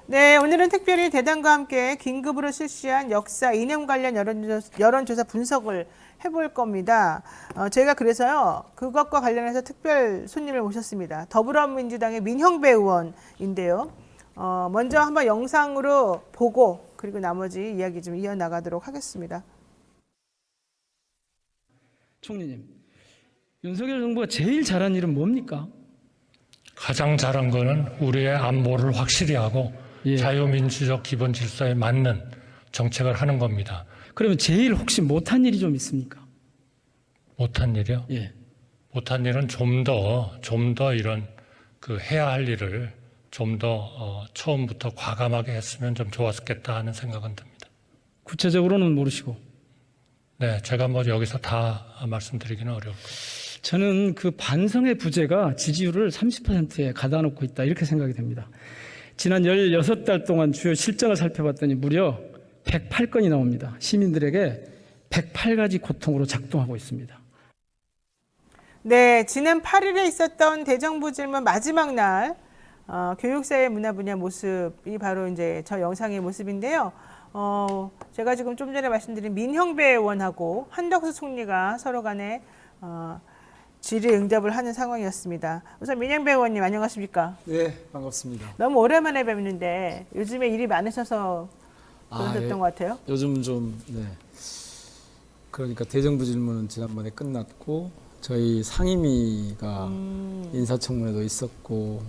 네, 오늘은 특별히 대단과 함께 긴급으로 실시한 역사 이념 관련 여론조사 분석을 해볼 겁니다. 저희가 그래서요, 그것과 관련해서 특별 손님을 모셨습니다. 더불어민주당의 민형배 의원인데요. 먼저 한번 영상으로 보고 그리고 나머지 이야기 좀 이어나가도록 하겠습니다. 총리님, 윤석열 정부가 제일 잘한 일은 뭡니까? 가장 잘한 거는 우리의 안보를 확실히 하고 자유민주적 기본 질서에 맞는 정책을 하는 겁니다. 그러면 제일 혹시 못한 일이 좀 있습니까? 못한 일이요? 예. 못한 일은 좀 더 이런 해야 할 일을 좀 더 처음부터 과감하게 했으면 좀 좋았겠다 하는 생각은 듭니다. 구체적으로는 모르시고. 네, 제가 뭐 여기서 다 말씀드리기는 어려울 거예요. 저는 그 반성의 부재가 지지율을 30%에 가다 놓고 있다 이렇게 생각이 됩니다. 지난 16달 동안 주요 실정을 살펴봤더니 무려 108건이 나옵니다. 시민들에게 108가지 고통으로 작동하고 있습니다. 네, 지난 8일에 있었던 대정부 질문 마지막 날 교육사회 문화 분야 모습이 바로 이제 저 영상의 모습인데요. 제가 지금 좀 전에 말씀드린 민형배 의원하고 한덕수 총리가 서로 간에 질의 응답을 하는 상황이었습니다. 우선 민형배 의원님 안녕하십니까? 네, 반갑습니다. 너무 오랜만에 뵙는데 요즘에 일이 많으셔서 그러셨던 것 같아요. 요즘 좀 그러니까 대정부 질문은 지난번에 끝났고 저희 상임위가 인사청문회도 있었고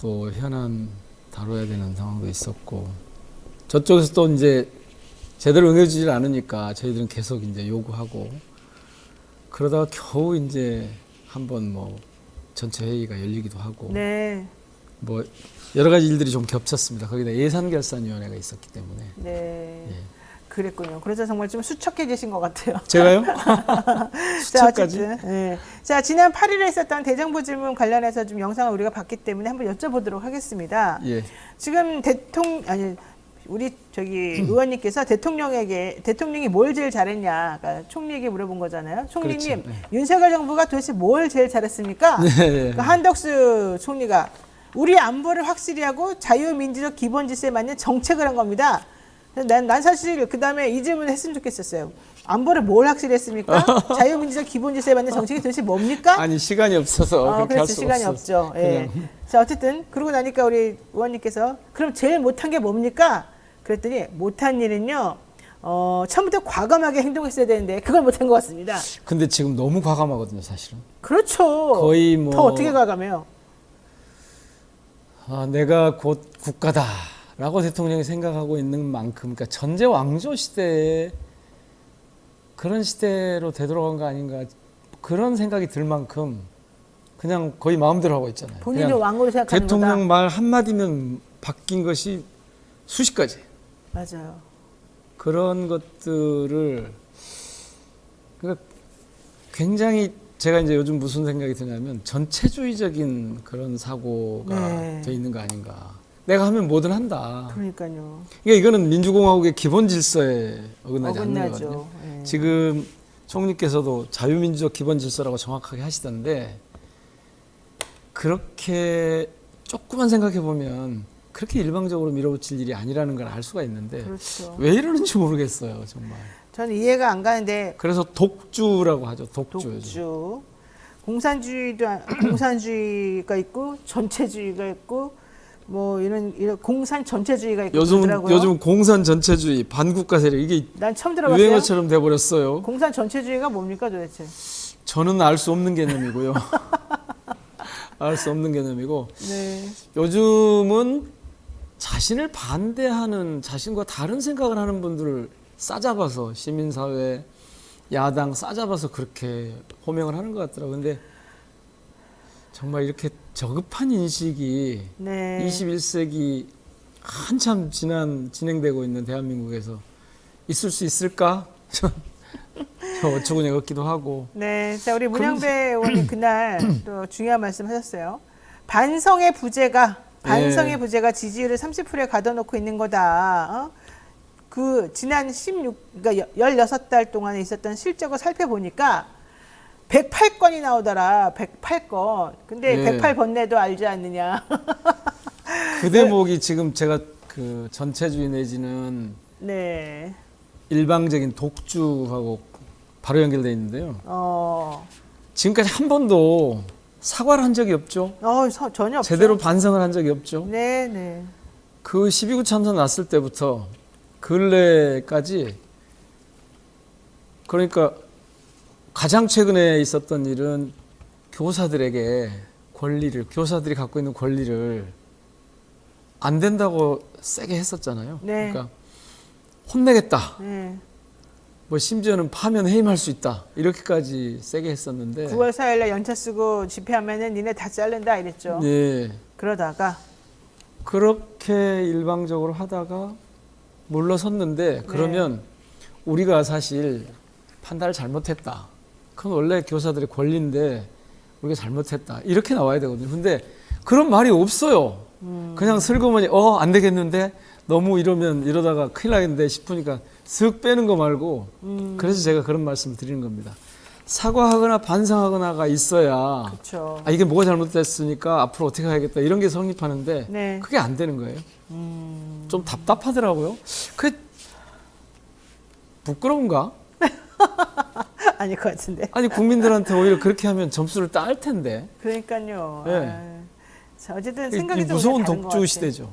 또 현안 다뤄야 되는 상황도 있었고 저쪽에서 또 이제 제대로 응해주질 않으니까 저희들은 계속 이제 요구하고 그러다가 겨우 이제 한번 뭐 전체 회의가 열리기도 하고 네. 뭐 여러 가지 일들이 좀 겹쳤습니다. 거기다 예산결산위원회가 있었기 때문에. 네. 예. 그랬군요. 그래서 정말 좀 수척해지신 것 같아요. 제가요? 자, 수첩까지? 어쨌든, 네. 자, 지난 8일에 있었던 대정부 질문 관련해서 좀 영상을 우리가 봤기 때문에 한번 여쭤보도록 하겠습니다. 예. 지금 우리 의원님께서 대통령이 뭘 제일 잘했냐, 그러니까 총리에게 물어본 거잖아요. 총리님, 그렇죠. 네. 윤석열 정부가 도대체 뭘 제일 잘했습니까? 네. 그러니까 한덕수 총리가 우리 안보를 확실히 하고 자유민주적 기본 질서에 맞는 정책을 한 겁니다. 난 사실 그 다음에 이 질문을 했으면 좋겠었어요. 안보를 뭘 확실히 했습니까? 자유민주적 기본 질서에 맞는 정책이 도대체 뭡니까? 아니 시간이 없어서 그렇게 할 그렇죠. 수가 시간이 없어. 없죠. 예. 자, 어쨌든 그러고 나니까 우리 의원님께서 그럼 제일 못한 게 뭡니까? 그랬더니 못한 일은요. 처음부터 과감하게 행동했어야 되는데 그걸 못한 것 같습니다. 근데 지금 너무 과감하거든요, 사실은. 그렇죠. 거의 뭐 더 어떻게 과감해요? 내가 곧 국가다라고 대통령이 생각하고 있는 만큼, 그러니까 전제 왕조 시대에 그런 시대로 되돌아간 거 아닌가 그런 생각이 들 만큼 그냥 거의 마음대로 하고 있잖아요. 본인을 왕으로 생각하는 대통령 거다. 말 한마디면 바뀐 것이 수십 가지. 맞아요. 그런 것들을 그러니까 굉장히 제가 이제 요즘 무슨 생각이 드냐면 전체주의적인 그런 사고가 네. 돼 있는 거 아닌가. 내가 하면 뭐든 한다. 그러니까요. 그러니까 이거는 민주공화국의 기본 질서에 어긋나지 않는 어긋나죠. 거거든요. 예. 지금 총리께서도 자유민주적 기본 질서라고 정확하게 하시던데 그렇게 조금만 생각해 보면 그렇게 일방적으로 밀어붙일 일이 아니라는 걸 알 수가 있는데 그렇죠. 왜 이러는지 모르겠어요, 정말. 저는 이해가 안 가는데 그래서 독주라고 하죠. 독주. 요즘. 독주. 공산주의가 있고 전체주의가 있고 뭐 이런 공산 전체주의가 있고 그러더라고요. 요즘 공산 전체주의, 반국가 세력 이게 난 처음 들어봤어요. 유행어처럼 돼 버렸어요. 공산 전체주의가 뭡니까 도대체? 저는 알 수 없는 개념이고요. 알 수 없는 개념이고 네. 요즘은 자신을 반대하는 자신과 다른 생각을 하는 분들을 싸잡아서 시민사회, 야당 싸잡아서 그렇게 호명을 하는 것 같더라고요. 근데 정말 이렇게 저급한 인식이 네. 21세기 한참 진행되고 있는 대한민국에서 있을 수 있을까? 저 어처구니 없기도 하고. 네. 자, 우리 문영배 의원님 그날 또 중요한 말씀 하셨어요. 반성의 부재가 지지율을 30%에 가둬놓고 있는 거다. 그 지난 그러니까 16달 동안에 있었던 실적을 살펴보니까 108건이 나오더라. 108건. 근데 예. 108번뇌도 알지 않느냐. 그 대목이 지금 제가 그 전체주의 내지는 네. 일방적인 독주하고 바로 연결되어 있는데요. 어. 지금까지 한 번도 사과를 한 적이 없죠. 전혀 없죠. 제대로 반성을 한 적이 없죠. 네, 네. 그 12구 참사 났을 때부터 근래까지 그러니까 가장 최근에 있었던 일은 교사들에게 교사들이 갖고 있는 권리를 안 된다고 세게 했었잖아요. 네. 그러니까 혼내겠다. 네. 뭐 심지어는 파면 해임할 수 있다. 이렇게까지 세게 했었는데 9월 4일 날 연차 쓰고 집회하면은 니네 다 자른다 이랬죠. 네. 그러다가 그렇게 일방적으로 하다가 물러섰는데 그러면 우리가 사실 판단을 잘못했다. 그건 원래 교사들의 권리인데 우리가 잘못했다. 이렇게 나와야 되거든요. 근데 그런 말이 없어요. 그냥 슬그머니 안 되겠는데 너무 이러다가 큰일 나겠는데 싶으니까 슥 빼는 거 말고 그래서 제가 그런 말씀을 드리는 겁니다. 사과하거나 반성하거나가 있어야 그렇죠. 이게 뭐가 잘못됐으니까 앞으로 어떻게 해야겠다 이런 게 성립하는데 네. 그게 안 되는 거예요. 좀 답답하더라고요. 그게 부끄러운가? 아닐 것 같은데. 아니 국민들한테 오히려 그렇게 하면 점수를 딸 텐데. 그러니까요. 네. 자, 어쨌든 이 생각이 좀 무서운 다른 것 독주 같아요. 시대죠.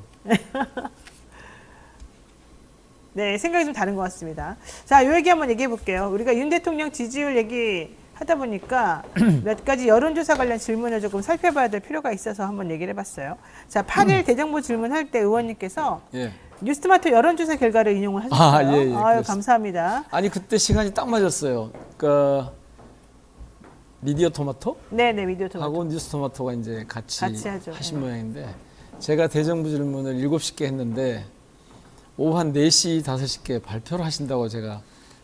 네, 생각이 좀 다른 것 같습니다. 자, 요 얘기 한번 얘기해 볼게요. 우리가 윤 대통령 지지율 얘기 하다 보니까 몇 가지 여론조사 관련 질문을 조금 살펴봐야 될 필요가 있어서 한번 얘기를 해봤어요. 자, 8일 대정부 질문할 때 의원님께서 예. 뉴스토마토 여론조사 결과를 인용을 하셨어요. 예, 아유, 그렇습니다. 감사합니다. 아니 그때 시간이 딱 맞았어요. 그러니까 미디어 토마토 네네, 미디어 토마토. 하고 뉴스 토마토가 이제 같이 하죠. 하신 모양인데 제가 대정부 질문을 7시께 했는데 오후 한 4시, 5시께 발표를 하신다고 제가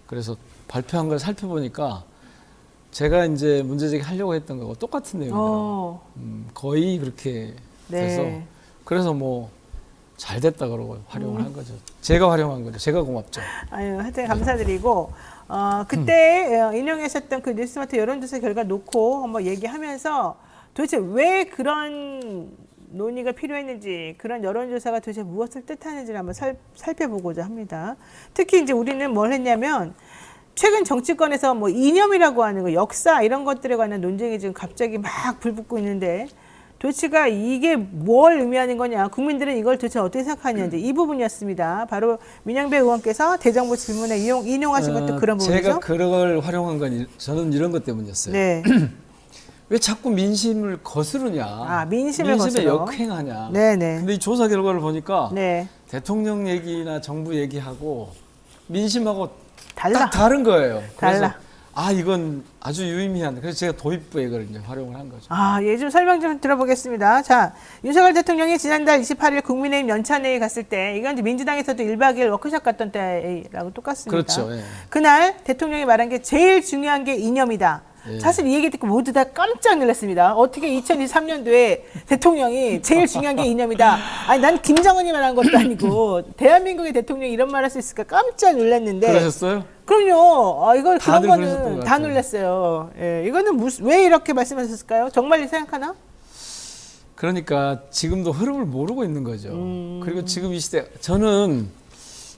그래서 발표한 걸 살펴보니까 제가 이제 문제제기 하려고 했던 거하고 똑같은 내용이더라고요. 거의 그렇게 돼서 네. 그래서 뭐 잘 됐다 그러고 활용을 한 거죠. 제가 활용한 거죠. 제가 고맙죠. 아유, 하여튼 감사드리고, 그때 인용하셨던 그 뉴스마트 여론조사 결과 놓고 한번 얘기하면서 도대체 왜 그런 논의가 필요했는지, 그런 여론조사가 도대체 무엇을 뜻하는지를 한번 살펴보고자 합니다. 특히 이제 우리는 뭘 했냐면, 최근 정치권에서 뭐 이념이라고 하는 거, 역사 이런 것들에 관한 논쟁이 지금 갑자기 막 불붙고 있는데, 도대체가 이게 뭘 의미하는 거냐, 국민들은 이걸 도대체 어떻게 생각하냐, 이제 이 부분이었습니다. 바로 민영배 의원께서 대정부 질문에 인용하신 것도 그런 부분이죠. 제가 그걸 활용한 건 저는 이런 것 때문이었어요. 네. 왜 자꾸 민심을 거스르냐? 민심을 민심에 거스러. 역행하냐? 네네. 근데 이 조사 결과를 보니까 네. 대통령 얘기나 정부 얘기하고 민심하고 달라. 딱 다른 거예요. 달라. 그래서 이건 아주 유의미한. 그래서 제가 도입부에 그걸 이제 활용을 한 거죠. 예, 좀 설명 좀 들어보겠습니다. 자, 윤석열 대통령이 지난달 28일 국민의힘 연찬회의 갔을 때, 이건 이제 민주당에서도 1박 2일 워크숍 갔던 때라고 똑같습니다. 그렇죠. 예. 그날 대통령이 말한 게 제일 중요한 게 이념이다. 예. 사실 이 얘기 듣고 모두 다 깜짝 놀랐습니다. 어떻게 2023년도에 대통령이 제일 중요한 게 이념이다. 아니, 난 김정은이 말한 것도 아니고 대한민국의 대통령이 이런 말 할 수 있을까 깜짝 놀랐는데. 그러셨어요? 그럼요. 이걸 그런 다들 그러셨던 거는 것 다 같아요. 놀랐어요. 예, 이거는 왜 이렇게 말씀하셨을까요? 정말 생각하나? 그러니까 지금도 흐름을 모르고 있는 거죠. 그리고 지금 이 시대 저는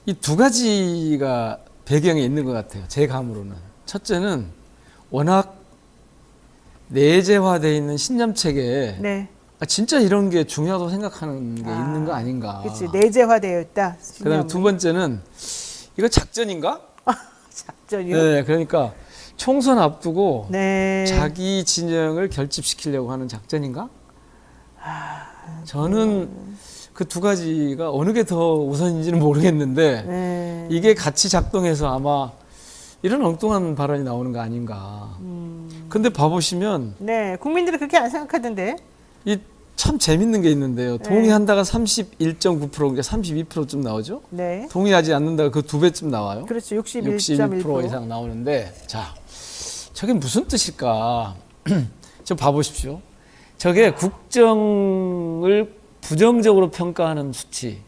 이 두 가지가 배경에 있는 것 같아요. 제 감으로는. 첫째는 워낙 내재화되어 있는 신념 체계에 네. 진짜 이런 게 중요하다고 생각하는 게 있는 거 아닌가. 그렇지. 내재화되어 있다. 그다음에 두 번째는 이거 작전인가? 작전이요? 네, 그러니까 총선 앞두고 네. 자기 진영을 결집시키려고 하는 작전인가? 저는 그 두 가지가 어느 게 더 우선인지는 모르겠는데 네. 이게 같이 작동해서 아마 이런 엉뚱한 발언이 나오는 거 아닌가. 근데 봐보시면 네. 국민들은 그렇게 안 생각하던데. 이 참 재밌는 게 있는데요. 네. 동의한다가 31.9%, 그러니까 32%좀 나오죠. 네. 동의하지 않는다가 그 두 배쯤 나와요. 그렇죠. 61% 이상 나오는데, 자, 저게 무슨 뜻일까? 좀 봐보십시오. 저게 국정을 부정적으로 평가하는 수치,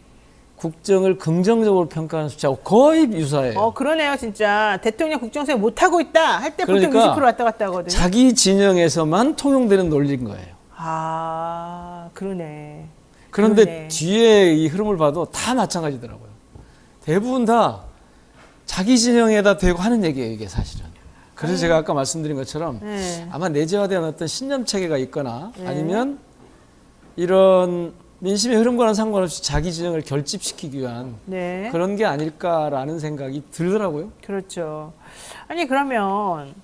국정을 긍정적으로 평가하는 수치하고 거의 유사해요. 그러네요, 진짜. 대통령 국정수행 못하고 있다 할 때 보통 그러니까 20% 왔다 갔다 하거든요. 자기 진영에서만 통용되는 논리인 거예요. 그러네. 그런데 그러네. 뒤에 이 흐름을 봐도 다 마찬가지더라고요. 대부분 다 자기 진영에다 대고 하는 얘기예요, 이게 사실은. 그래서 제가 아까 말씀드린 것처럼 네. 아마 내재화된 어떤 신념 체계가 있거나 네. 아니면 이런 민심의 흐름과는 상관없이 자기 진영을 결집시키기 위한 네. 그런 게 아닐까라는 생각이 들더라고요. 그렇죠. 아니 그러면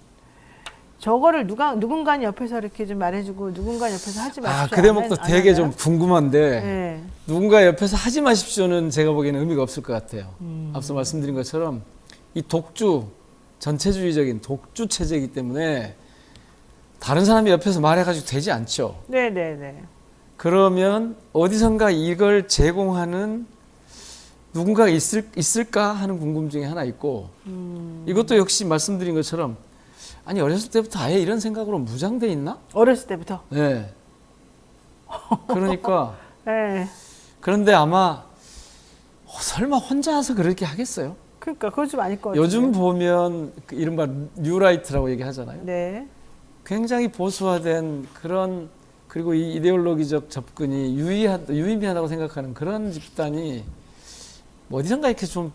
저거를 누군가 옆에서 이렇게 좀 말해주고 누군가 옆에서 하지 마십시오. 그 대목도 안 되게 하나요? 좀 궁금한데 네. 누군가 옆에서 하지 마십시오는 제가 보기에는 의미가 없을 것 같아요. 음. 앞서 말씀드린 것처럼 이 독주, 전체주의적인 독주 체제이기 때문에 다른 사람이 옆에서 말해가지고 되지 않죠. 네네네. 그러면 어디선가 이걸 제공하는 누군가가 있을까 하는 궁금증이 하나 있고 이것도 역시 말씀드린 것처럼 아니 어렸을 때부터 아예 이런 생각으로 무장돼 있나? 어렸을 때부터. 네. 그러니까 네. 그런데 아마 설마 혼자서 그렇게 하겠어요? 그러니까 그거 좀 아닐 것 같아요. 요즘 보면 그 이른바 뉴라이트라고 얘기하잖아요. 네. 굉장히 보수화된 그런 그리고 이 이데올로기적 접근이 유의미하다고 생각하는 그런 집단이 뭐 어디선가 이렇게 좀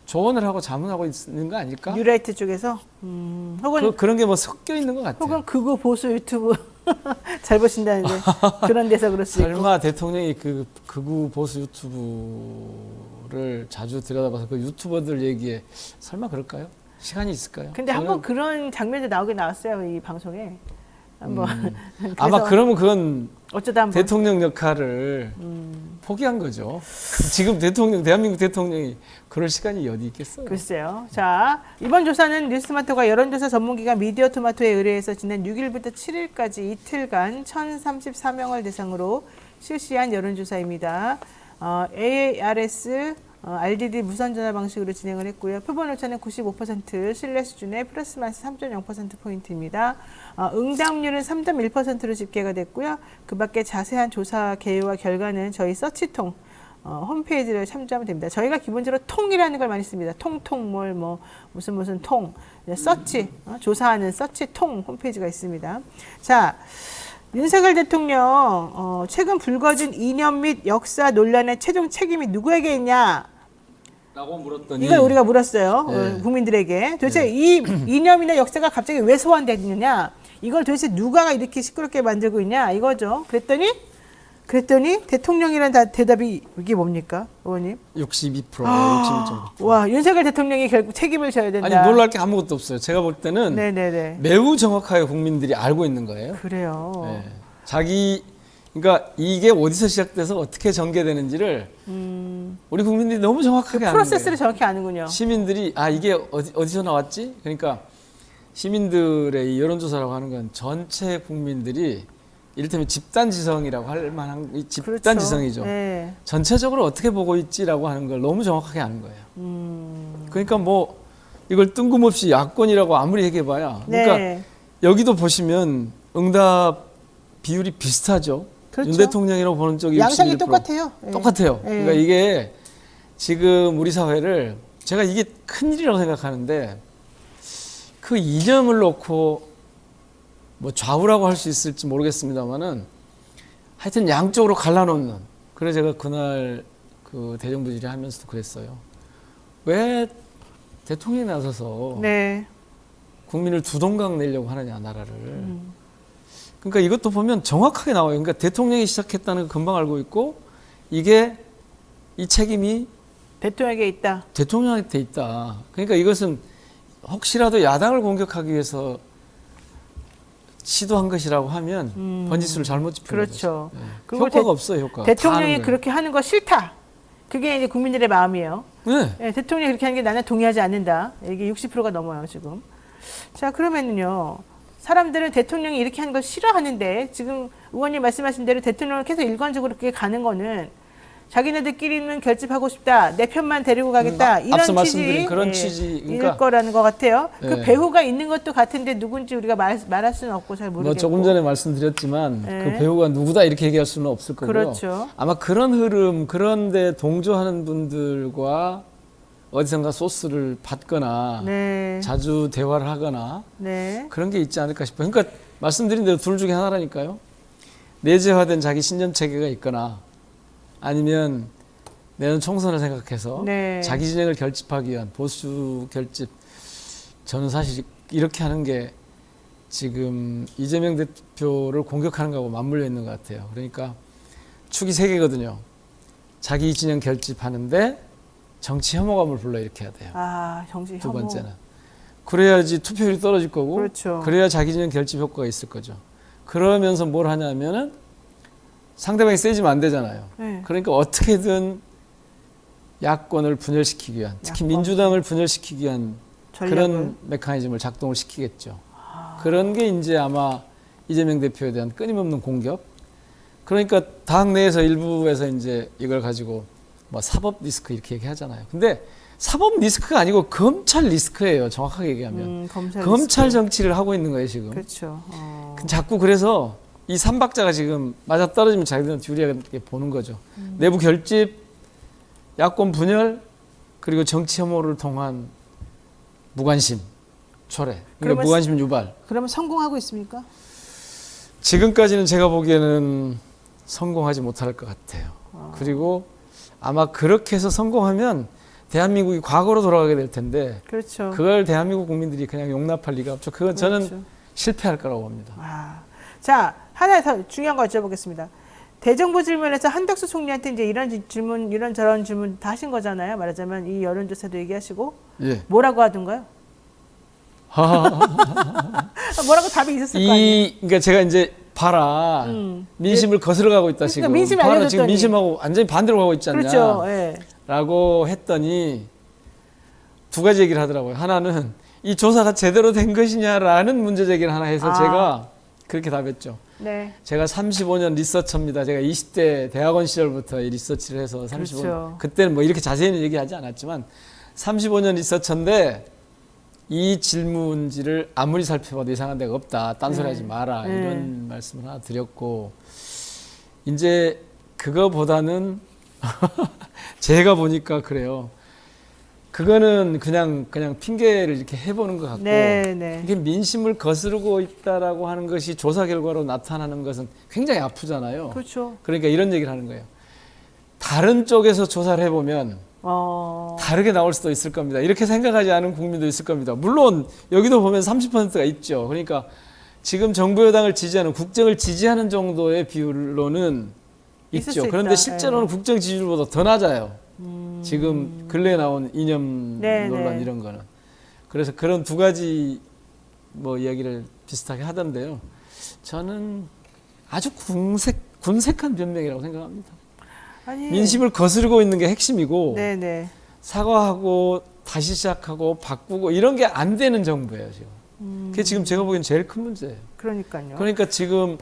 조언을 하고 자문하고 있는 거 아닐까? 뉴라이트 쪽에서 혹은 그런 게 뭐 섞여 있는 것 같아요. 혹은 극우 보수 유튜브 잘 보신다는데 그런 데서 그럴 수 있고. 설마 대통령이 그 극우 보수 유튜브를 자주 들여다봐서 그 유튜버들 얘기에 설마 그럴까요? 시간이 있을까요? 근데 저는 한번 그런 장면도 나오긴 나왔어요 이 방송에. 한번 아마 그러면 그건 어쩌다 한번 대통령 역할을 포기한 거죠. 지금 대한민국 대통령이 그럴 시간이 어디 있겠어요? 글쎄요. 자, 이번 조사는 뉴스토마토가 여론조사 전문기관 미디어토마토에 의뢰해서 지난 6일부터 7일까지 이틀간 1,034명을 대상으로 실시한 여론조사입니다. AARS RDD 무선전화 방식으로 진행을 했고요. 표본 오차는 95% 신뢰 수준의 플러스 마이너스 3.0%포인트입니다. 응답률은 3.1%로 집계가 됐고요. 그 밖에 자세한 조사 개요와 결과는 저희 서치통 홈페이지를 참조하면 됩니다. 저희가 기본적으로 통이라는 걸 많이 씁니다. 통통몰 무슨 통 서치 조사하는 서치 통 홈페이지가 있습니다. 자, 윤석열 대통령 최근 불거진 이념 및 역사 논란의 최종 책임이 누구에게 있냐? 라고 물었더니 이걸 우리가 물었어요. 네. 국민들에게. 도대체 이 이념이나 역사가 갑자기 왜 소환되느냐? 이걸 도대체 누가 이렇게 시끄럽게 만들고 있냐? 이거죠. 그랬더니 대통령이라는 대답이 이게 뭡니까, 의원님? 62%, 61.9%. 와, 윤석열 대통령이 결국 책임을 져야 된다. 아니 놀랄 게 아무것도 없어요. 제가 볼 때는 네네네. 매우 정확하게 국민들이 알고 있는 거예요. 그래요. 네. 그러니까 이게 어디서 시작돼서 어떻게 전개되는지를 우리 국민들이 너무 정확하게 아는 프로세스를 거예요. 정확히 아는군요. 시민들이 이게 어디서 나왔지? 그러니까 시민들의 이 여론조사라고 하는 건 전체 국민들이 이를테면 집단지성이라고 할 만한 이 집단지성이죠. 그렇죠. 네. 전체적으로 어떻게 보고 있지라고 하는 걸 너무 정확하게 아는 거예요. 그러니까 뭐 이걸 뜬금없이 야권이라고 아무리 얘기해봐야 그러니까 네. 여기도 보시면 응답 비율이 비슷하죠. 그렇죠. 윤 대통령이라고 보는 쪽이 양상이 61%. 똑같아요. 네. 똑같아요. 네. 그러니까 이게 지금 우리 사회를 제가 이게 큰일이라고 생각하는데 그 이념을 놓고 뭐 좌우라고 할 수 있을지 모르겠습니다만은 하여튼 양쪽으로 갈라놓는 그래서 제가 그날 그 대정부질의 하면서도 그랬어요. 왜 대통령이 나서서 네. 국민을 두 동강 내려고 하느냐 나라를. 그러니까 이것도 보면 정확하게 나와요. 그러니까 대통령이 시작했다는 거 금방 알고 있고 이게 이 책임이 대통령에게 있다. 대통령한테 있다. 그러니까 이것은 혹시라도 야당을 공격하기 위해서 시도한 것이라고 하면 번지수를 잘못 짚는 그렇죠. 거죠. 네. 그리고 효과가 없어요. 효과. 대통령이 그렇게 하는 거 싫다. 그게 이제 국민들의 마음이에요. 네. 네, 대통령이 그렇게 하는 게 나는 동의하지 않는다. 이게 60%가 넘어요, 지금. 자, 그러면은요. 사람들은 대통령이 이렇게 하는 걸 싫어하는데 지금 의원님 말씀하신 대로 대통령을 계속 일관적으로 그렇게 가는 거는 자기네들끼리는 결집하고 싶다. 내 편만 데리고 가겠다. 이런 앞서 취지, 말씀드린 그런 취지. 일 그러니까 거라는 것 같아요. 그 네. 배후가 있는 것도 같은데 누군지 우리가 말할 수는 없고 잘 모르겠고. 뭐 조금 전에 말씀드렸지만 네. 그 배우가 누구다 이렇게 얘기할 수는 없을 거고요. 그렇죠. 아마 그런 흐름, 그런데 동조하는 분들과 어디선가 소스를 받거나 네. 자주 대화를 하거나 네. 그런 게 있지 않을까 싶어요. 그러니까 말씀드린 대로 둘 중에 하나라니까요. 내재화된 자기 신념 체계가 있거나 아니면 내년 총선을 생각해서 네. 자기 진영을 결집하기 위한 보수 결집. 저는 사실 이렇게 하는 게 지금 이재명 대표를 공격하는 거하고 맞물려 있는 것 같아요. 그러니까 축이 세 개거든요. 자기 진영 결집하는데 정치 혐오감을 불러일으켜야 돼요. 아, 정치 두 혐오. 번째는. 그래야지 투표율이 떨어질 거고 그렇죠. 그래야 자기 진영 결집 효과가 있을 거죠. 그러면서 뭘 하냐면은 상대방이 세지면 안 되잖아요. 네. 그러니까 어떻게든 야권을 분열시키기 위한, 특히 야권. 민주당을 분열시키기 위한 전략을. 그런 메커니즘을 작동을 시키겠죠. 그런 게 이제 아마 이재명 대표에 대한 끊임없는 공격. 그러니까 당 내에서 일부에서 이제 이걸 가지고 뭐 사법 리스크 이렇게 얘기하잖아요. 근데 사법 리스크가 아니고 검찰 리스크예요. 정확하게 얘기하면. 검찰 리스크. 정치를 하고 있는 거예요, 지금. 그렇죠. 자꾸 그래서 이 삼박자가 지금 맞아 떨어지면 자기들한테 유리하게 보는 거죠. 내부 결집, 야권 분열, 그리고 정치 혐오를 통한 무관심, 초래. 그러니까 그러면 무관심 유발. 그러면 성공하고 있습니까? 지금까지는 제가 보기에는 성공하지 못할 것 같아요. 그리고 아마 그렇게 해서 성공하면 대한민국이 과거로 돌아가게 될 텐데 그렇죠. 그걸 대한민국 국민들이 그냥 용납할 리가 없죠. 그건 저는 그렇죠. 실패할 거라고 봅니다. 아, 자, 하나 더 중요한 거 여쭤보겠습니다. 대정부 질문에서 한덕수 총리한테 이제 이런 질문, 이런 저런 질문 다 하신 거잖아요. 말하자면 이 여론조사도 얘기하시고 예. 뭐라고 하던가요? 뭐라고 답이 있었을 거 아니에요? 그러니까 제가 이제 봐라. 민심을 거스러 가고 있다 그러니까 지금. 민심이 봐라 알려줬더니. 지금 민심하고 완전히 반대로 가고 있지 않냐. 그렇죠. 예. 라고 했더니 두 가지 얘기를 하더라고요. 하나는 이 조사가 제대로 된 것이냐라는 문제 제기를 하나 해서 제가 그렇게 답했죠. 네. 제가 35년 리서처입니다. 제가 20대 대학원 시절부터 이 리서치를 해서 35년. 그렇죠. 그때는 뭐 이렇게 자세히는 얘기하지 않았지만 35년 리서처인데 이 질문지를 아무리 살펴봐도 이상한 데가 없다. 딴소리 하지 마라. 네. 이런 말씀을 하나 드렸고 이제 그거보다는 제가 보니까 그래요. 그거는 그냥 핑계를 이렇게 해보는 것 같고 네, 네. 이게 민심을 거스르고 있다라고 하는 것이 조사 결과로 나타나는 것은 굉장히 아프잖아요. 그렇죠. 그러니까 이런 얘기를 하는 거예요. 다른 쪽에서 조사를 해보면 다르게 나올 수도 있을 겁니다. 이렇게 생각하지 않은 국민도 있을 겁니다. 물론 여기도 보면 30%가 있죠. 그러니까 지금 정부 여당을 지지하는 국정을 지지하는 정도의 비율로는 있을 있죠. 수 그런데 있다. 실제로는 국정 지지율보다 더 낮아요. 지금 근래에 나온 이념 네, 논란 네. 이런 거는. 그래서 그런 두 가지 뭐 이야기를 비슷하게 하던데요. 저는 아주 군색한 변명이라고 생각합니다. 아니, 민심을 거스르고 있는 게 핵심이고 네네. 사과하고 다시 시작하고 바꾸고 이런 게 안 되는 정부예요 지금. 그게 지금 제가 보기엔 제일 큰 문제예요. 그러니까요. 그러니까 지금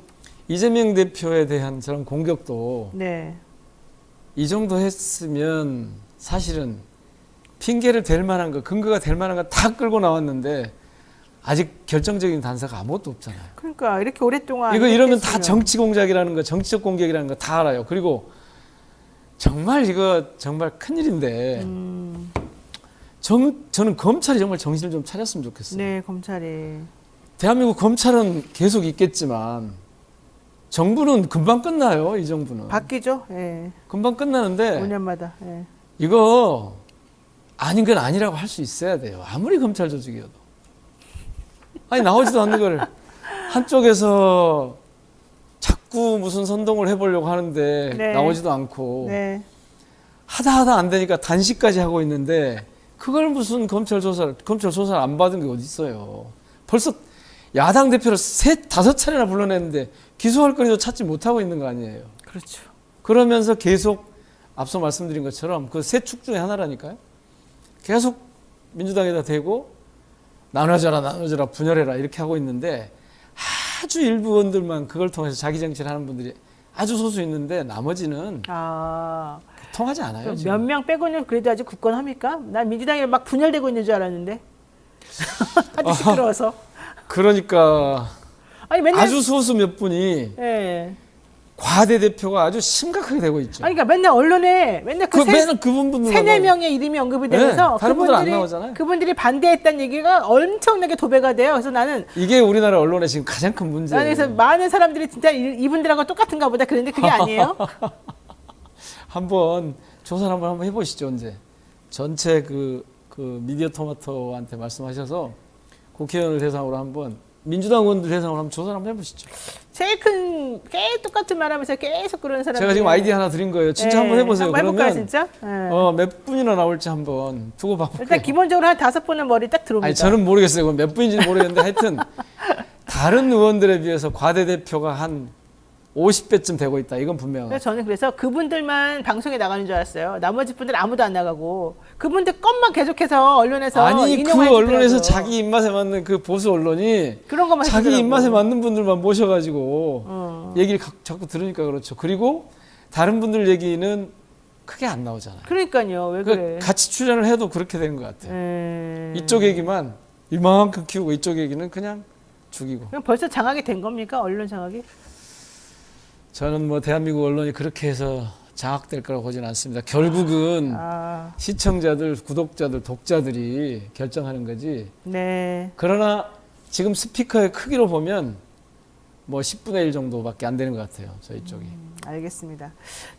이재명 대표에 대한 저런 공격도 네. 이 정도 했으면 사실은 핑계를 댈 만한 거, 근거가 될 만한 거 다 끌고 나왔는데 아직 결정적인 단서가 아무것도 없잖아요. 그러니까 이렇게 오랫동안 이거 이렇게 이러면 다 했으면. 정치 공작이라는 거, 정치적 공격이라는 거 다 알아요. 그리고 정말 이거 정말 큰일인데 저는 검찰이 정말 정신을 좀 차렸으면 좋겠어요. 네, 검찰이. 대한민국 검찰은 계속 있겠지만 정부는 금방 끝나요. 이 정부는. 바뀌죠. 예. 금방 끝나는데 5년마다. 예. 이거 아닌 건 아니라고 할 수 있어야 돼요. 아무리 검찰 조직이어도. 아니 나오지도 않는 걸 한쪽에서 자꾸 무슨 선동을 해보려고 하는데 네. 나오지도 않고 네. 하다 안 되니까 단식까지 하고 있는데 그걸 무슨 검찰 조사를 안 받은 게 어디 있어요. 벌써 야당 대표를 5차례나 불러냈는데 기소할 거리도 찾지 못하고 있는 거 아니에요. 그렇죠. 그러면서 계속 앞서 말씀드린 것처럼 그 세 축 중에 하나라니까요. 계속 민주당에다 대고 나눠져라 분열해라 이렇게 하고 있는데 아주 일부 의원들만 그걸 통해서 자기 정치를 하는 분들이 아주 소수 있는데 나머지는 통하지 않아요. 몇 명 빼고는 그래도 아직 굳건합니까? 난 민주당이 막 분열되고 있는 줄 알았는데. 아주 시끄러워서. 그러니까 아니 맨날 아주 소수 몇 분이 예. 과대 대표가 아주 심각하게 되고 있죠. 아니 그러니까 맨날 언론에 맨날 맨날 그분들만 세네 명의 이름이 언급이 되면서 네, 다른 분들 안 나오잖아요. 그분들이 반대했다는 얘기가 엄청나게 도배가 돼요. 그래서 나는 이게 우리나라 언론의 지금 가장 큰 문제예요. 그래서 많은 사람들이 진짜 이분들하고 똑같은가 보다 그런데 그게 아니에요. 한번 조사를 한번 해보시죠. 이제 전체 그 미디어 토마토한테 말씀하셔서 국회의원을 대상으로 한번 민주당 의원들 대상으로 한번 조사를 한번 해보시죠. 제일 큰, 똑같은 말하면서 계속 그러는 사람. 제가 지금 아이디어 하나 드린 거예요. 진짜 한번 해보세요. 한번 해볼까요, 그러면 진짜? 몇 분이나 나올지 한번 두고 봐볼게요. 일단 기본적으로 한 5분은 머리 딱 들어옵니다. 아니 저는 모르겠어요. 몇 분인지는 모르겠는데 하여튼 다른 의원들에 비해서 과대 대표가 한 50배쯤 되고 있다. 이건 분명해요. 그래서 저는 그래서 그분들만 방송에 나가는 줄 알았어요. 나머지 분들 아무도 안 나가고 그분들 것만 계속해서 언론에서 아니 그 인용을 언론에서 해주더라고요. 자기 입맛에 맞는 그 보수 언론이 그런 것만 자기 해주더라고. 입맛에 맞는 분들만 모셔가지고 얘기를 자꾸 들으니까 그렇죠. 그리고 다른 분들 얘기는 크게 안 나오잖아요. 그러니까요. 왜 그래? 같이 출연을 해도 그렇게 되는 것 같아요. 이쪽 얘기만 이만큼 키우고 이쪽 얘기는 그냥 죽이고. 그럼 벌써 장악이 된 겁니까? 언론 장악이? 저는 뭐 대한민국 언론이 그렇게 해서 장악될 거라고 보지는 않습니다. 결국은 시청자들, 구독자들, 독자들이 결정하는 거지. 네. 그러나 지금 스피커의 크기로 보면 뭐 10분의 1 정도밖에 안 되는 것 같아요. 저희 쪽이. 알겠습니다.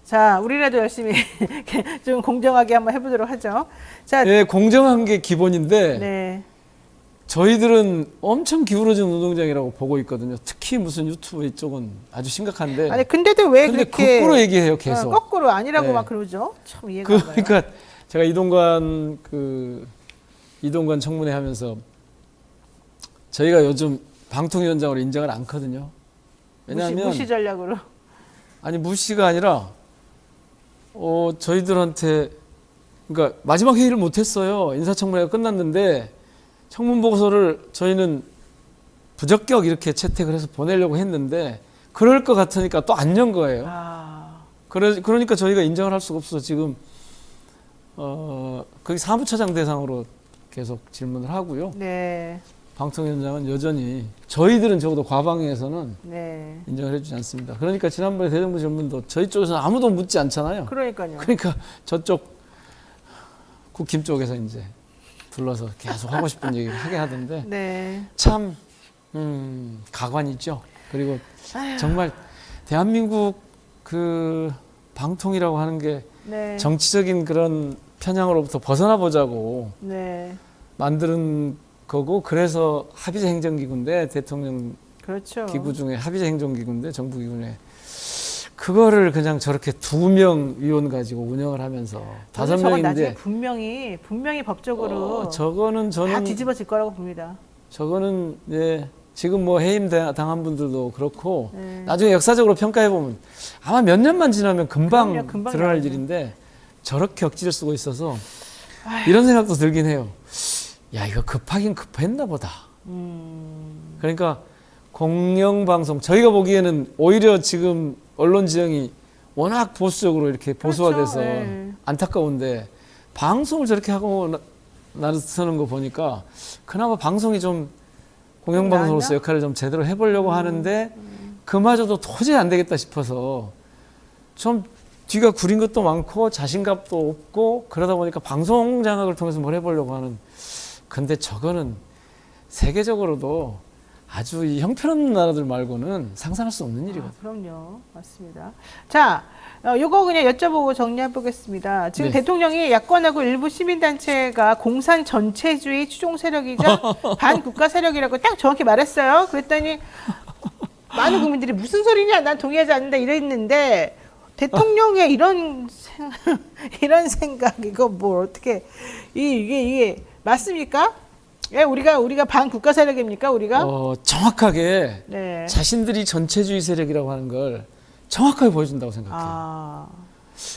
자, 우리라도 열심히 좀 공정하게 한번 해보도록 하죠. 자, 네, 공정한 게 기본인데 네. 저희들은 엄청 기울어진 운동장이라고 보고 있거든요. 특히 무슨 유튜브 이쪽은 아주 심각한데. 아니 근데도 왜 근데 그렇게 거꾸로 얘기해요, 계속. 거꾸로 아니라고 네. 막 그러죠? 참 이해가 안 가요. 그러니까 제가 이동관 청문회 하면서 저희가 요즘 방통위원장으로 인정을 않거든요. 왜냐하면 무시 전략으로. 아니 무시가 아니라 저희들한테 그러니까 마지막 회의를 못 했어요. 인사청문회가 끝났는데 청문 보고서를 저희는 부적격 이렇게 채택을 해서 보내려고 했는데 그럴 것 같으니까 또 안 연 거예요. 그러니까 저희가 인정을 할 수가 없어서 지금 거기 사무처장 대상으로 계속 질문을 하고요. 네. 방통위원장은 여전히 저희들은 적어도 과방위에서는 네. 인정을 해주지 않습니다. 그러니까 지난번에 대정부 질문도 저희 쪽에서는 아무도 묻지 않잖아요. 그러니까요. 그러니까 저쪽 국힘 쪽에서 이제 불러서 계속 하고 싶은 얘기를 하게 하던데 네. 참 가관이죠. 그리고 정말 대한민국 그 방통이라고 하는 게 네. 정치적인 그런 편향으로부터 벗어나 보자고 네. 만드는 거고 그래서 합의제 행정기구인데 대통령 그렇죠. 기구 중에 합의제 행정기구인데 정부 기구에 그거를 그냥 저렇게 2명 위원 가지고 운영을 하면서 5명인데 나중에 분명히 법적으로 저거는 저는 다 뒤집어질 거라고 봅니다. 저거는 예, 지금 뭐 해임 당한 분들도 그렇고 네. 나중에 역사적으로 평가해 보면 아마 몇 년만 지나면 금방 금방 드러날 나오죠. 일인데 저렇게 억지를 쓰고 있어서 이런 생각도 들긴 해요. 야 이거 급하긴 급했나 보다. 그러니까 공영방송 저희가 보기에는 오히려 지금 언론 지형이 워낙 보수적으로 이렇게 보수화돼서 그렇죠. 네. 안타까운데 방송을 저렇게 하고 나서는 거 보니까 그나마 방송이 좀 공영방송으로서 나았나? 역할을 좀 제대로 해보려고 하는데 그마저도 도저히 안 되겠다 싶어서 좀 뒤가 구린 것도 많고 자신감도 없고 그러다 보니까 방송 장악을 통해서 뭘 해보려고 하는 근데 저거는 세계적으로도 아주 이 형편없는 나라들 말고는 상상할 수 없는 일이거든요. 그럼요. 맞습니다. 자, 요거 그냥 여쭤보고 정리해 보겠습니다. 지금 네. 대통령이 야권하고 일부 시민단체가 공산 전체주의 추종 세력이자 반국가 세력이라고 딱 정확히 말했어요. 그랬더니 많은 국민들이 무슨 소리냐, 난 동의하지 않는다 이랬는데 대통령의 이런 생각 이거 뭐 어떻게 이게 맞습니까? 예, 우리가 반국가 세력입니까? 우리가? 정확하게 네. 자신들이 전체주의 세력이라고 하는 걸 정확하게 보여준다고 생각해요.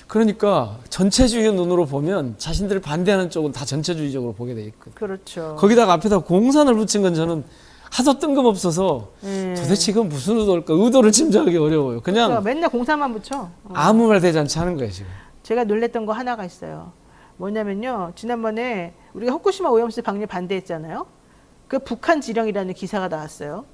그러니까 전체주의 눈으로 보면 자신들을 반대하는 쪽은 다 전체주의적으로 보게 돼 있거든요. 그렇죠. 거기다가 앞에다 공산을 붙인 건 저는 하도 뜬금없어서 도대체 이건 무슨 의도일까? 의도를 짐작하기 어려워요. 그냥 그렇죠. 맨날 공산만 붙여. 아무 말 되지 않지 하는 거예요 지금. 제가 놀랬던 거 하나가 있어요. 뭐냐면요. 지난번에 우리가 후쿠시마 오염수 방류 반대했잖아요. 그 북한 지령이라는 기사가 나왔어요.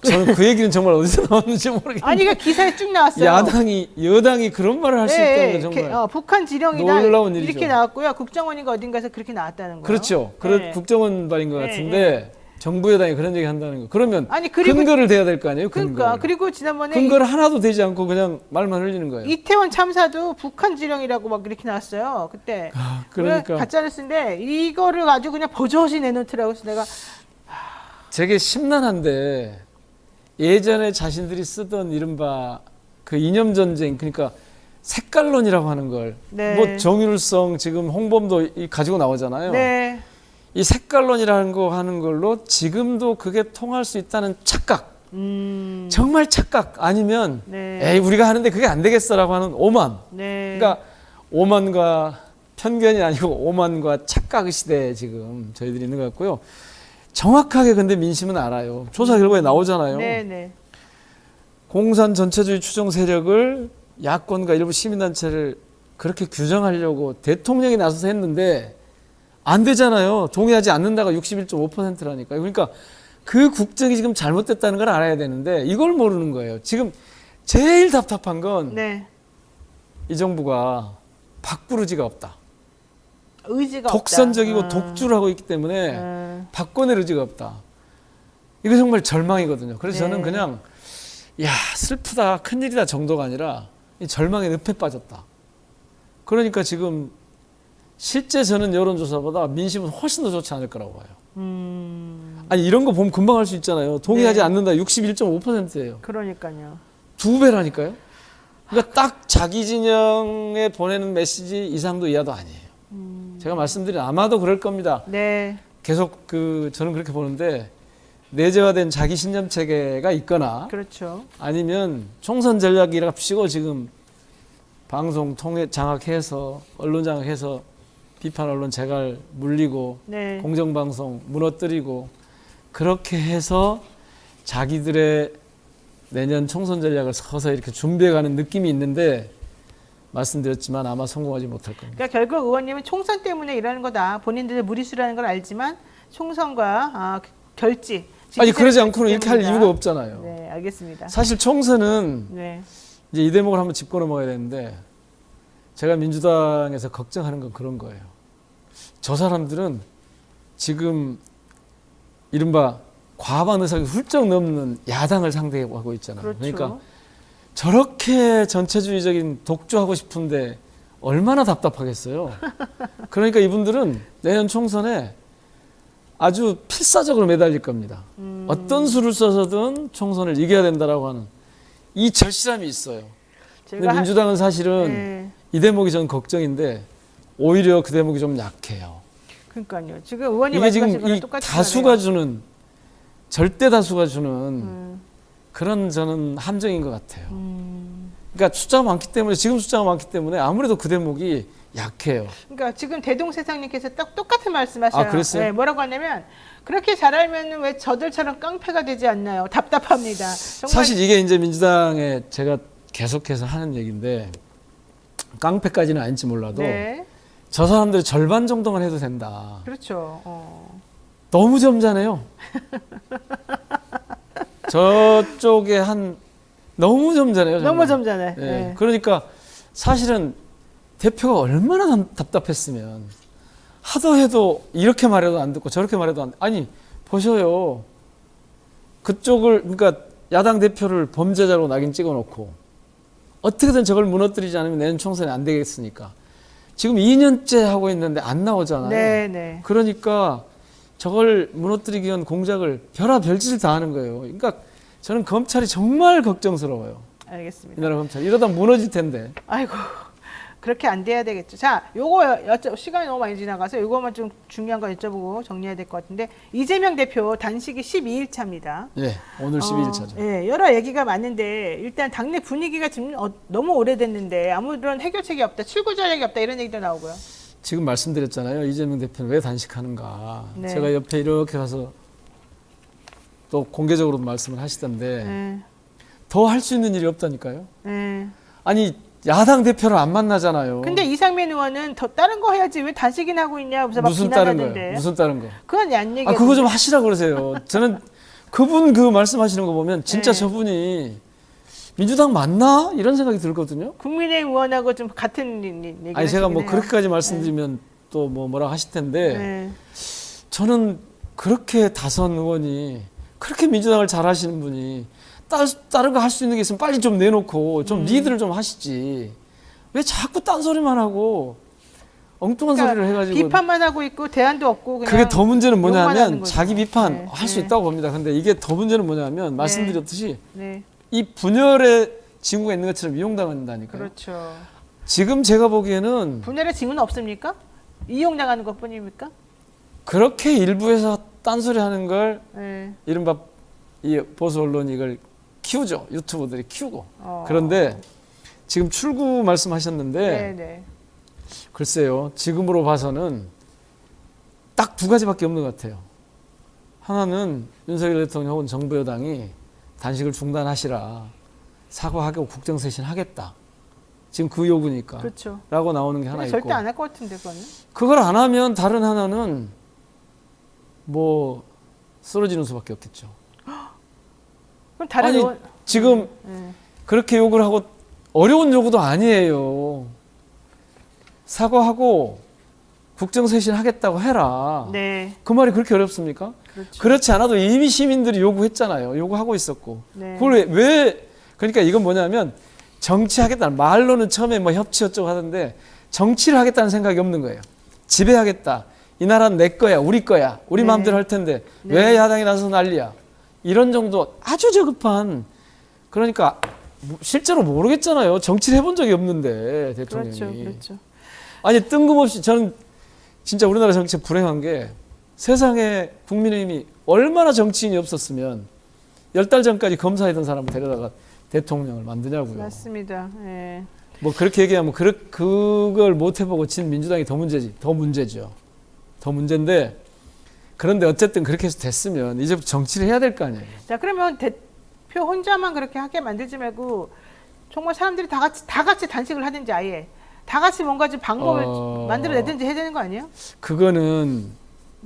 저는 그 얘기는 정말 어디서 나왔는지 모르겠는데. 아니, 그러니까 기사에 쭉 나왔어요. 여당이 그런 말을 할 수 있다는 건 정말 북한 지령이다 놀라운 일이죠. 이렇게 나왔고요. 국정원인가 어딘가에서 그렇게 나왔다는 거예요. 그렇죠. 네. 국정원 발인 것 네, 같은데 정부 여당이 그런 얘기 한다는 거. 그러면 아니, 그리고 근거를 대야 될 거 아니에요? 그러니까 그리고 지난번에 근거를 하나도 되지 않고 그냥 말만 흘리는 거예요. 이태원 참사도 북한 지령이라고 막 이렇게 나왔어요. 그때 그러니까 가짜뉴스인데 이거를 아주 그냥 버젓이 내놓더라고요. 그래서 내가 되게 심란한데 예전에 자신들이 쓰던 이른바 그 이념 전쟁, 그러니까 색깔론이라고 하는 걸, 네. 뭐 정윤일성 지금 홍범도 가지고 나오잖아요. 네. 이 색깔론이라는 거 하는 걸로 지금도 그게 통할 수 있다는 착각, 정말 착각 아니면 네. 에이 우리가 하는데 그게 안 되겠어라고 하는 오만. 네. 그러니까 오만과 편견이 아니고 오만과 착각의 시대에 지금 저희들이 있는 것 같고요. 정확하게 근데 민심은 알아요. 조사 결과에 나오잖아요. 네, 네. 공산 전체주의 추종 세력을 야권과 일부 시민단체를 그렇게 규정하려고 대통령이 나서서 했는데 안 되잖아요. 동의하지 않는다가 61.5%라니까요. 그러니까 그 국정이 지금 잘못됐다는 걸 알아야 되는데 이걸 모르는 거예요. 지금 제일 답답한 건 이 네. 정부가 바꾸르지가 없다. 의지가 독선적이고 없다. 독주를 하고 있기 때문에 바꿔낼 의지가 없다. 이거 정말 절망이거든요. 그래서 네. 저는 그냥 야 슬프다 큰일이다 정도가 아니라 이 절망의 늪에 빠졌다. 그러니까 지금 실제 저는 여론조사보다 민심은 훨씬 더 좋지 않을 거라고 봐요. 아니 이런 거 보면 금방 알 수 있잖아요. 동의하지 네. 않는다 61.5%예요. 그러니까요. 2배라니까요. 그러니까 딱 자기 진영에 보내는 메시지 이상도 이하도 아니에요. 제가 말씀드린 아마도 그럴 겁니다. 네. 계속 저는 그렇게 보는데 내재화된 자기 신념 체계가 있거나 그렇죠. 아니면 총선 전략이랍시고 지금 방송 통해 장악해서 언론 장악해서 비판 언론 재갈 물리고 네. 공정방송 무너뜨리고 그렇게 해서 자기들의 내년 총선 전략을 서서히 이렇게 준비해가는 느낌이 있는데 말씀드렸지만 아마 성공하지 못할 겁니다. 그러니까 결국 의원님은 총선 때문에 이러는 거다. 본인들의 무리수라는 걸 알지만 총선과 결지. 아니 그러지 않고는 이렇게 할 때문이다. 이유가 없잖아요. 네, 알겠습니다. 사실 총선은 네. 이제 이 대목을 한번 짚고 넘어가야 되는데 제가 민주당에서 걱정하는 건 그런 거예요. 저 사람들은 지금 이른바 과반 의석이 훌쩍 넘는 야당을 상대하고 있잖아요. 그렇죠. 그러니까 저렇게 전체주의적인 독주하고 싶은데 얼마나 답답하겠어요. 그러니까 이분들은 내년 총선에 아주 필사적으로 매달릴 겁니다. 어떤 수를 써서든 총선을 이겨야 된다라고 하는 이 절실함이 있어요. 근데 민주당은 사실은 네. 이 대목이 전 걱정인데 오히려 그 대목이 좀 약해요. 그러니까요. 지금 의원님 이게 지금 말씀하신 거랑 이 똑같이 다수가 주는 절대 다수가 주는 그런 저는 함정인 것 같아요. 그러니까 숫자가 많기 때문에 지금 숫자가 많기 때문에 아무래도 그 대목이 약해요. 그러니까 지금 대동세상님께서 딱 똑같은 말씀하셔요. 아, 그랬어요? 네, 뭐라고 하냐면 그렇게 잘하면 왜 저들처럼 깡패가 되지 않나요? 답답합니다. 정말 사실 이게 이제 민주당에 제가 계속해서 하는 얘기인데 깡패까지는 아닌지 몰라도 네, 저 사람들의 절반 정도만 해도 된다. 그렇죠. 너무 점잖아요. 저쪽에 너무 점잖아요. 정말. 너무 점잖아요. 예. 네. 그러니까 사실은 대표가 얼마나 답답했으면 하도 해도 이렇게 말해도 안 듣고 저렇게 말해도 안 아니 보셔요. 그쪽을 그러니까 야당 대표를 범죄자로 낙인 찍어놓고 어떻게든 저걸 무너뜨리지 않으면 내년 총선에 안 되겠으니까 지금 2년째 하고 있는데 안 나오잖아요. 네, 네. 그러니까 저걸 무너뜨리기 위한 공작을 별짓을 다 하는 거예요. 그러니까 저는 검찰이 정말 걱정스러워요. 알겠습니다. 이 나라 검찰 이러다 무너질 텐데. 아이고. 그렇게 안 돼야 되겠죠. 자, 요거 시간이 너무 많이 지나가서 요거만 좀 중요한 거 여쭤보고 정리해야 될 것 같은데 이재명 대표 단식이 12일 차입니다. 예, 오늘 12일 차죠. 예, 여러 얘기가 많은데 일단 당내 분위기가 지금 너무 오래됐는데 아무런 해결책이 없다, 출구 전략이 없다 이런 얘기도 나오고요. 지금 말씀드렸잖아요. 이재명 대표는 왜 단식하는가. 네. 제가 옆에 이렇게 가서 또 공개적으로 말씀을 하시던데 네, 더 할 수 있는 일이 없다니까요. 네. 아니 야당 대표를 안 만나잖아요. 근데 이상민 의원은 더 다른 거 해야지 왜 단식이나 하고 있냐 하면서 막 무슨 다른 비난하는데. 거요? 무슨 다른 거? 그건 안 얘기. 아 그거 좀 하시라 그러세요. 저는 그분 그 말씀하시는 거 보면 진짜 네. 저분이 민주당 맞나 이런 생각이 들거든요. 국민의힘 의원하고 좀 같은 얘기. 아니 제가 뭐 그렇게까지 말씀드리면 또 뭐라 하실 텐데 네. 저는 그렇게 다선 의원이 그렇게 민주당을 잘 하시는 분이 다른 거 할 수 있는 게 있으면 빨리 좀 내놓고 좀 리드를 좀 하시지. 왜 자꾸 딴소리만 하고 엉뚱한 소리를 해가지고. 비판만 하고 있고 대안도 없고 그냥 그게 더 문제는 욕만 하는 뭐냐면 거죠. 자기 비판 네, 할 수 네. 있다고 봅니다. 근데 이게 더 문제는 뭐냐면 말씀드렸듯이 네, 이 분열의 징후가 있는 것처럼 이용당한다니까요. 그렇죠. 지금 제가 보기에는 분열의 징후는 없습니까? 이용당하는 것뿐입니까? 그렇게 일부에서 딴소리 하는 걸 네. 이른바 이 보수 언론이 이걸 키우죠. 유튜버들이 키우고. 어. 그런데 지금 출구 말씀하셨는데 네, 네. 글쎄요. 지금으로 봐서는 딱 두 가지밖에 없는 것 같아요. 하나는 윤석열 대통령 혹은 정부 여당이 단식을 중단하시라. 사과하고 국정쇄신 하겠다. 지금 그 요구니까. 그렇죠. 라고 나오는 게 하나 근데 있고. 절대 안 할 것 같은데 그거는. 그걸 안 하면 다른 하나는 뭐 쓰러지는 수밖에 없겠죠. 그럼 다른 아니, 의원 지금 네. 그렇게 욕을 하고 어려운 요구도 아니에요. 사과하고 국정쇄신 하겠다고 해라. 네. 그 말이 그렇게 어렵습니까? 그렇죠. 그렇지 않아도 이미 시민들이 요구했잖아요. 요구하고 있었고. 네. 그걸 왜 그러니까 이건 뭐냐면 정치하겠다는 말로는 처음에 뭐 협치 어쩌고 하던데 정치를 하겠다는 생각이 없는 거예요. 지배하겠다. 이 나라는 내 거야. 우리 거야. 우리 네. 마음대로 할 텐데 네. 왜 야당이 나서 난리야. 이런 정도 아주 저급한 그러니까 실제로 모르겠잖아요. 정치를 해본 적이 없는데 대통령이. 그렇죠. 그렇죠. 아니 뜬금없이 저는 진짜 우리나라 정치 불행한 게 세상에 국민의힘이 얼마나 정치인이 없었으면 10달 전까지 검사이던 사람을 데려다가 대통령을 만드냐고요. 맞습니다. 예. 뭐 그렇게 얘기하면 그걸 못 해보고 진 민주당이 더 문제죠. 더 문제인데 그런데 어쨌든 그렇게 해서 됐으면 이제부터 정치를 해야 될 거 아니에요. 자 그러면 대표 혼자만 그렇게 하게 만들지 말고 정말 사람들이 다 같이 단식을 하든지 아예 다 같이 뭔가 좀 방법을 만들어내든지 해야 되는 거 아니에요? 그거는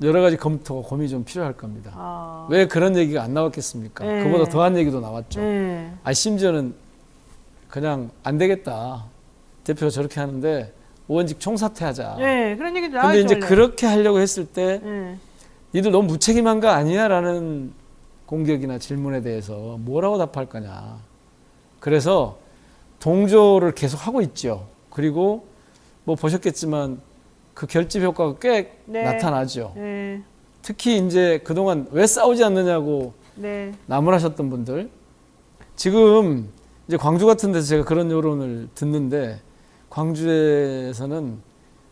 여러 가지 검토가 고민이 좀 필요할 겁니다. 아. 왜 그런 얘기가 안 나왔겠습니까? 네. 그보다 더한 얘기도 나왔죠. 네. 심지어는 그냥 안 되겠다. 대표가 저렇게 하는데 의원직 총사퇴하자. 네, 그런 얘기도 나와요. 근데 이제 그렇게 하려고 했을 때 네. 니들 너무 무책임한 거 아니야? 라는 공격이나 질문에 대해서 뭐라고 답할 거냐. 그래서 동조를 계속 하고 있죠. 그리고 뭐 보셨겠지만 그 결집 효과가 꽤 네. 나타나죠. 네. 특히 이제 그동안 왜 싸우지 않느냐고 네. 나무라셨던 분들 지금 이제 광주 같은 데서 제가 그런 여론을 듣는데 광주에서는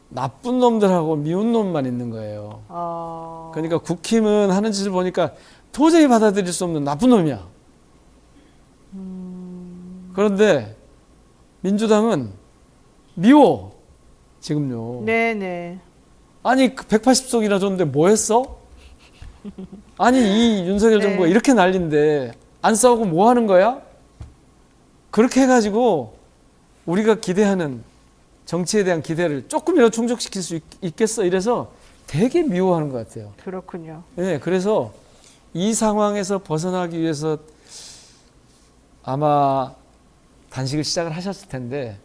나쁜 놈들하고 미운 놈만 있는 거예요. 그러니까 국힘은 하는 짓을 보니까 도저히 받아들일 수 없는 나쁜 놈이야. 그런데 민주당은 미워. 지금요. 네네. 아니 180석이나 줬는데 뭐 했어? 아니 이 윤석열 네. 정부가 이렇게 난리인데 안 싸우고 뭐 하는 거야? 그렇게 해가지고 우리가 기대하는 정치에 대한 기대를 조금이라도 충족시킬 수 있겠어 이래서 되게 미워하는 것 같아요. 그렇군요. 네, 그래서 이 상황에서 벗어나기 위해서 아마 단식을 시작을 하셨을 텐데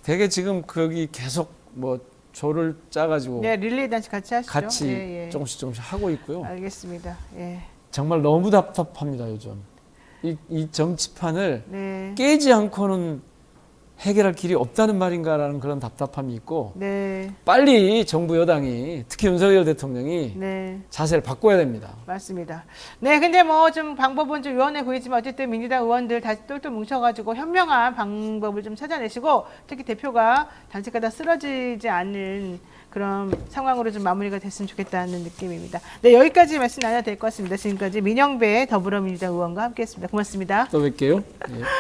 되게 지금 거기 계속 뭐 조를 짜가지고 네, 릴레이 단식 같이 하시죠. 같이 예, 예. 조금씩 하고 있고요. 알겠습니다. 예. 정말 너무 답답합니다 요즘. 이 정치판을 네. 깨지 않고는 해결할 길이 없다는 말인가라는 그런 답답함이 있고 네. 빨리 정부 여당이 특히 윤석열 대통령이 네. 자세를 바꿔야 됩니다. 맞습니다. 네, 근데 뭐 좀 방법은 좀 유연해 보이지만 어쨌든 민주당 의원들 다시 똘똘 뭉쳐가지고 현명한 방법을 좀 찾아내시고 특히 대표가 단식하다 쓰러지지 않는 그런 상황으로 좀 마무리가 됐으면 좋겠다는 느낌입니다. 네, 여기까지 말씀 나눠야 될 것 같습니다. 지금까지 민영배 더불어민주당 의원과 함께했습니다. 고맙습니다. 또 뵐게요. 예.